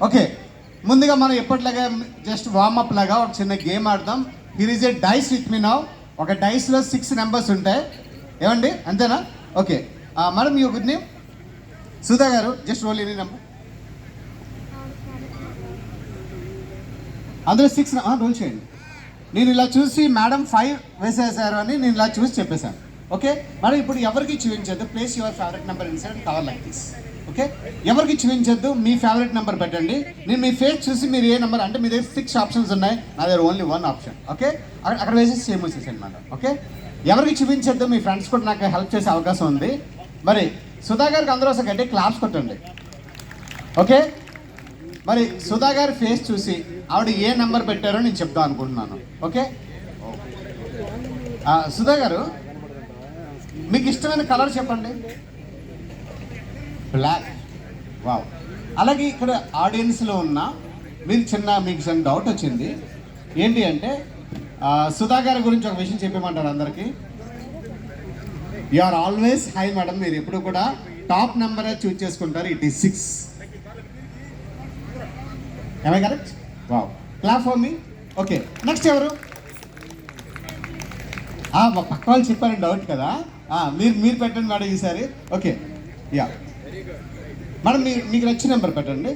Okay, ముందుగా మనం ఎప్పటిలాగా just warm up లాగా ఒక చిన్న గేమ్ ఆడదాం. Here is a dies with me now. ఒక డైస్లో 6 నెంబర్స్ ఉంటాయి. ఏమండి, అంతేనా? ఓకే మేడం, మీ గుడ్ నేమ్? సుధా గారు, జస్ట్ రోల్ ఎనీ నెంబర్. అందులో 6 రోల్ చేయండి. నేను ఇలా చూసి మేడం 5 వేసేసారు అని నేను ఇలా చూసి చెప్పేశాను. ఓకే మేడం, ఇప్పుడు ఎవరికి చూపించద్దు. Place your favourite number inside cover like this. Okay, ఎవరికి చూపించద్దు, మీ ఫేవరెట్ నెంబర్ పెట్టండి. నేను మీ ఫేస్ చూసి మీరు ఏ నెంబర్ అంటే మీ దగ్గర 6 ఆప్షన్స్ ఉన్నాయి, నా దగ్గర ఓన్లీ 1 ఆప్షన్. ఓకే, అక్కడ వేసేసి సేమ్ వచ్చేసి అనమాట. ఓకే, ఎవరికి చూపించద్దు, మీ ఫ్రెండ్స్ కూడా నాకు హెల్ప్ చేసే అవకాశం ఉంది. మరి సుధా గారికి అందరూ ఒకసారి గట్టి క్లాప్స్ కొట్టండి. ఓకే, మరి సుధా గారి ఫేస్ చూసి ఆవిడ ఏ నెంబర్ పెట్టారో నేను చెప్దాం అనుకుంటున్నాను. ఓకే, సుధా గారు మీకు ఇష్టమైన కలర్ చెప్పండి. బ్లాక్. వావ్. అలాగే ఇక్కడ ఆడియన్స్లో ఉన్న మీకు చిన్న డౌట్ వచ్చింది. ఏంటి అంటే సుధా గారి గురించి ఒక విషయం చెప్పేమంటారు అందరికీ. You are always high madam, మీరు ఎప్పుడు కూడా టాప్ నెంబరే చూజ్ చేసుకుంటారు. It is 6. Am I correct? Wow. Clap for me. Okay, next ఎవరు? పక్క వాళ్ళు చెప్పారని డౌట్ కదా. మీరు పెట్టండి మేడం ఈసారి. ఓకే, యా మేడం, మీకు నచ్చిన నెంబర్ పెట్టండి.